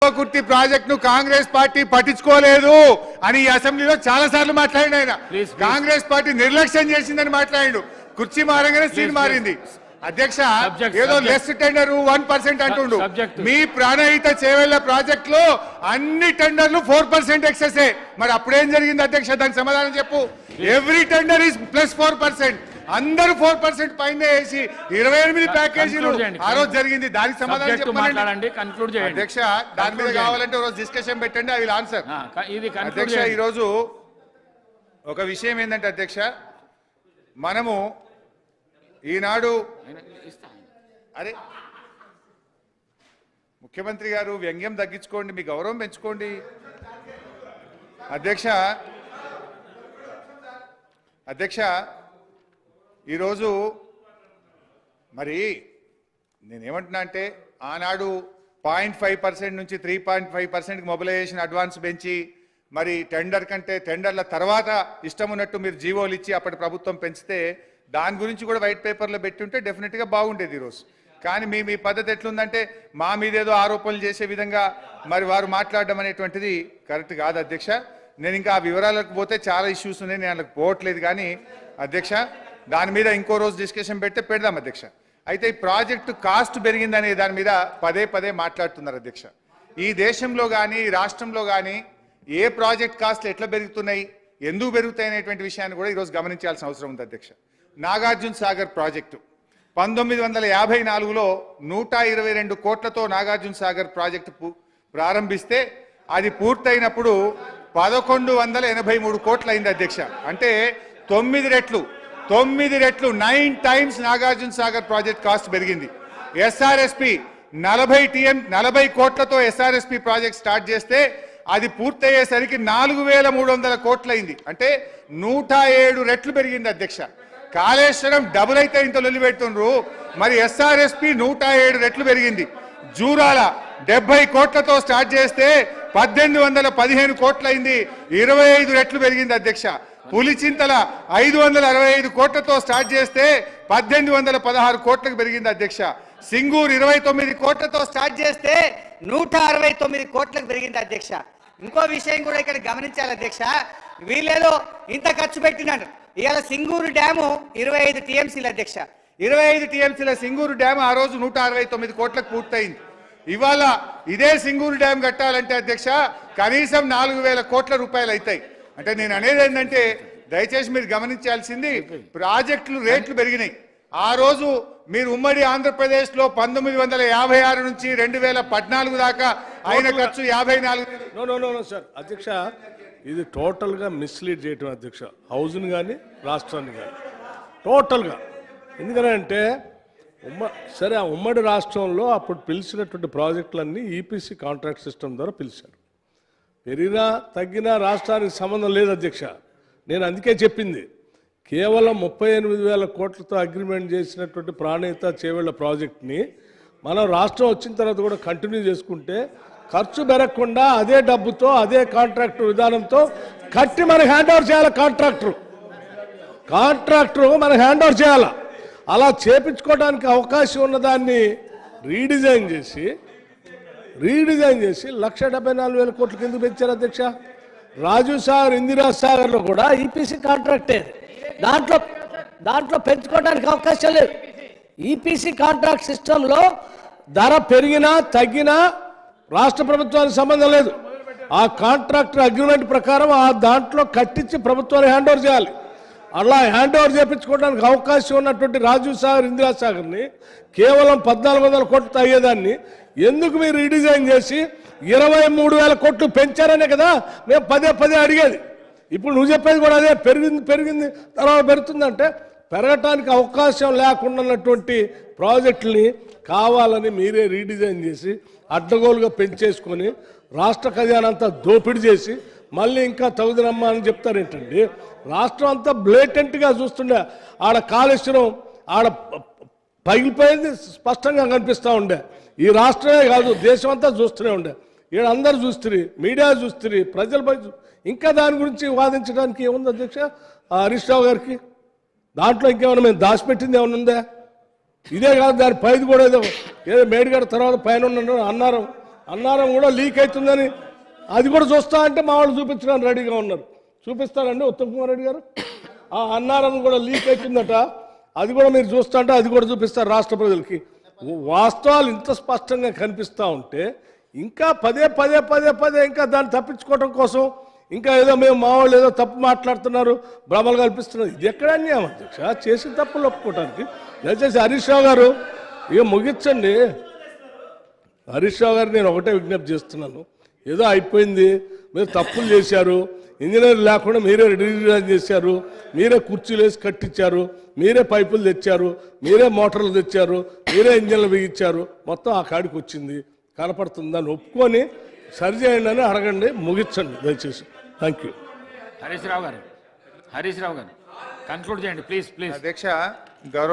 Kalwakurthy project ను Congress party పట్టించుకోలేదు అని ఈ అసెంబ్లీలో చాలా సార్లు మాట్లాడిన ఆయన. కాంగ్రెస్ పార్టీ నిర్లక్ష్యం చేసిందని మాట్లాడిండు. కుర్చీ మారంగానే సీన్ మారింది. అధ్యక్ష ఏదో లెస్ టెండర్ 1% అంటుండు. మీ ప్రాణహిత చేవెళ్ల ప్రాజెక్ట్ లో అన్ని టెండర్లు 4% ఎక్సెస్. మరి అప్పుడేం జరిగింది అధ్యక్ష? దానికి సమాధానం చెప్పు. Every tender is +4%. అందరూ 4% పైన వేసి 28 ప్యాకేజీలు ఆ రోజు జరిగింది. దానికి సమాధానం చెప్పండి అధ్యక్ష. దాని మీద కావాలంటే రోజు డిస్కషన్ పెట్టండి. I will answer. అధ్యక్ష ఈరోజు ఒక విషయం ఏంటంటే అధ్యక్ష, మనము ఈనాడు అరే ముఖ్యమంత్రి గారు వ్యంగ్యం తగ్గించుకోండి, మీ గౌరవం పెంచుకోండి. అధ్యక్ష ఈరోజు మరి నేనేమంటున్నా అంటే ఆనాడు 0.5% నుంచి 3.5% మొబిలైజేషన్ అడ్వాన్స్ పెంచి మరి టెండర్ కంటే టెండర్ల తర్వాత ఇష్టం ఉన్నట్టు మీరు జీవోలు ఇచ్చి అప్పటి ప్రభుత్వం పెంచితే దాని గురించి కూడా వైట్ పేపర్లో పెట్టి ఉంటే డెఫినెట్గా బాగుండేది ఈరోజు. కానీ మీ పద్ధతి ఎట్లుందంటే మా మీద ఏదో ఆరోపణలు చేసే విధంగా మరి వారు మాట్లాడడం అనేటువంటిది కరెక్ట్ కాదు అధ్యక్ష. నేను ఇంకా ఆ వివరాలకు పోతే చాలా ఇష్యూస్ ఉన్నాయి, నేను అందుకు పోవట్లేదు. కానీ అధ్యక్ష దాని మీద ఇంకో రోజు డిస్కషన్ పెడదాం అధ్యక్ష. అయితే ఈ ప్రాజెక్టు కాస్ట్ పెరిగిందనే దాని మీద పదే మాట్లాడుతున్నారు అధ్యక్ష. ఈ దేశంలో కానీ రాష్ట్రంలో కానీ ఏ ప్రాజెక్ట్ కాస్ట్లు ఎట్లా పెరుగుతున్నాయి, ఎందుకు పెరుగుతాయి అనేటువంటి విషయాన్ని కూడా ఈరోజు గమనించాల్సిన అవసరం ఉంది అధ్యక్ష. నాగార్జున సాగర్ ప్రాజెక్టు 1954లో 122 కోట్లతో నాగార్జున సాగర్ ప్రాజెక్టు ప్రారంభిస్తే అది పూర్తయినప్పుడు 1183 కోట్లు అయింది అధ్యక్ష. అంటే 9 రెట్లు 9 times Nagarjuna Sagar project cost పెరిగింది. ఎస్ఆర్ఎస్పి 40 కోట్లతో ఎస్ఆర్ఎస్పి ప్రాజెక్ట్ స్టార్ట్ చేస్తే అది పూర్తయ్యేసరికి 4300 కోట్లు అయింది. అంటే 107 రెట్లు పెరిగింది అధ్యక్ష. కాళేశ్వరం డబుల్ అయితే ఇంత లొల్లి పెడుతుండ్రు, మరి ఎస్ఆర్ఎస్పి 107 రెట్లు పెరిగింది. జూరాల 70 కోట్లతో స్టార్ట్ చేస్తే 1815 కోట్లు అయింది, 25 రెట్లు పెరిగింది అధ్యక్ష. పులిచింతల 565 కోట్లతో స్టార్ట్ చేస్తే 1816 కోట్లకు పెరిగింది అధ్యక్ష. సింగూరు 29 కోట్లతో స్టార్ట్ చేస్తే 169 కోట్లకు పెరిగింది అధ్యక్ష. ఇంకో విషయం కూడా ఇక్కడ గమనించాలి అధ్యక్ష, వీళ్ళేదో ఇంత ఖర్చు పెట్టినారు. ఇవాళ సింగూరు డ్యాము 25 టీఎంసీల అధ్యక్ష. 25 టీఎంసీల సింగూరు డ్యాము ఆ రోజు 169 కోట్లకు పూర్తయింది. ఇవాళ ఇదే సింగూరు డ్యామ్ కట్టాలంటే అధ్యక్ష కనీసం 4000 కోట్ల రూపాయలు అవుతాయి. అంటే నేను అనేది ఏంటంటే దయచేసి మీరు గమనించాల్సింది ప్రాజెక్టులు రేట్లు పెరిగినాయి. ఆ రోజు మీరు ఉమ్మడి ఆంధ్రప్రదేశ్లో 1956 నుంచి 2014 దాకా అయిన ఖర్చు 54. సార్ అధ్యక్ష, ఇది టోటల్గా మిస్లీడ్ చేయటం అధ్యక్ష, హౌస్ని కానీ రాష్ట్రాన్ని కానీ టోటల్గా. ఎందుకంటే సరే ఆ ఉమ్మడి రాష్ట్రంలో అప్పుడు పిలిచినటువంటి ప్రాజెక్టులన్నీ ఈపీసీ కాంట్రాక్ట్ సిస్టమ్ ద్వారా పిలిచారు. పెరిగినా తగ్గినా రాష్ట్రానికి సంబంధం లేదు అధ్యక్ష. నేను అందుకే చెప్పింది, కేవలం 38,000 కోట్లతో అగ్రిమెంట్ చేసినటువంటి ప్రాణహిత చేవెళ్ల ప్రాజెక్ట్ని మనం రాష్ట్రం వచ్చిన తర్వాత కూడా కంటిన్యూ చేసుకుంటే ఖర్చు పెరగకుండా అదే డబ్బుతో అదే కాంట్రాక్టర్ విధానంతో కట్టి మనకి హ్యాండ్ ఓవర్ చేయాలి. కాంట్రాక్టరు మనకి హ్యాండ్ ఓవర్ చేయాలి. అలా చేపించుకోవడానికి అవకాశం ఉన్నదాన్ని రీడిజైన్ చేసి 1,74,000 కోట్లకి ఎందుకు పెంచారు అధ్యక్ష? రాజీవ్ సాగర్, ఇందిరా సాగర్లో కూడా ఈపీసీ కాంట్రాక్టే. దాంట్లో పెంచుకోవడానికి అవకాశం లేదు. ఈపీసీ కాంట్రాక్ట్ సిస్టంలో ధర పెరిగినా తగ్గినా రాష్ట్ర ప్రభుత్వానికి సంబంధం లేదు. ఆ కాంట్రాక్టర్ అగ్రిమెంట్ ప్రకారం ఆ దాంట్లో కట్టించి ప్రభుత్వానికి హ్యాండ్ ఓవర్ చేయాలి. అలా హ్యాండ్ ఓవర్ చేయించుకోవడానికి అవకాశం ఉన్నటువంటి రాజీవ్ సాగర్, ఇందిరా సాగర్ని కేవలం 1,400 కోట్లతో అయ్యేదాన్ని ఎందుకు మీరు రీడిజైన్ చేసి 23,000 కోట్లు పెంచారనే కదా మేము పదే అడిగేది. ఇప్పుడు నువ్వు చెప్పేది కూడా అదే, పెరిగింది తర్వాత పెరుగుతుందంటే పెరగటానికి అవకాశం లేకుండా ఉన్నటువంటి ప్రాజెక్టుల్ని కావాలని మీరే రీడిజైన్ చేసి అడ్డగోలుగా పెంచేసుకొని రాష్ట్ర ఖజానా అంతా దోపిడీ చేసి మళ్ళీ ఇంకా తగుదనమ్మా అని చెప్తారేంటండి? రాష్ట్రం అంతా బ్లేటెంట్గా చూస్తుండే. ఆడ కాళేశ్వరం ఆడ పగిలిపోయింది స్పష్టంగా కనిపిస్తూ ఉండే. ఈ రాష్ట్రమే కాదు దేశం అంతా చూస్తూనే ఉండే. ఈడ అందరు చూస్తుంది, మీడియా చూస్తుంది, ప్రజలపై ఇంకా దాని గురించి వాదించడానికి ఏముంది అధ్యక్ష? హరీష్ రావు గారికి దాంట్లో ఇంకేమైనా మేము దాచిపెట్టింది ఏమైనా ఉందా? ఇదే కాదు దాని పైది కూడా ఏదో మేడిగడ తర్వాత పైన అన్నారు. అన్నారం కూడా లీక్ అవుతుందని అది కూడా చూస్తా అంటే మా వాళ్ళు చూపించడానికి రెడీగా ఉన్నారు. చూపిస్తారండి ఉత్తమ్ కుమార్ రెడ్డి గారు? ఆ అన్నారం కూడా లీక్ అవుతుందట, అది కూడా మీరు చూస్తా అంటే అది కూడా చూపిస్తారు రాష్ట్ర ప్రజలకి. వాస్తవాలు ఇంత స్పష్టంగా కనిపిస్తూ ఉంటే ఇంకా పదే పదే పదే పదే ఇంకా దాన్ని తప్పించుకోవడం కోసం ఇంకా ఏదో మేము మా వాళ్ళు ఏదో తప్పు మాట్లాడుతున్నారు, భ్రమలు కల్పిస్తున్నారు. ఇది ఎక్కడ అన్యాయం అధ్యక్ష? చేసిన తప్పులు ఒప్పుకోవడానికి దయచేసి హరీష్ రావు గారు ఇక ముగించండి. హరీష్ రావు గారు నేను ఒకటే విజ్ఞప్తి చేస్తున్నాను, ఏదో అయిపోయింది, మీరు తప్పులు చేశారు, ఇంజనీర్ లేకుండా మీరే రీడిజైన్ చేశారు, మీరే కుర్చీలు వేసి కట్టించారు, మీరే పైపులు తెచ్చారు, మీరే మోటార్లు తెచ్చారు, మీరే ఇంజన్లు బిగించారు, మొత్తం ఆ కాడికి వచ్చింది కనపడుతుందని ఒప్పుకొని సరిచేయండి అని అడగండి, ముగించండి దయచేసి. Thank you. హరీష్ రావు గారు కన్క్లూడ్ చేయండి ప్లీజ్. అధ్యక్ష గౌరవ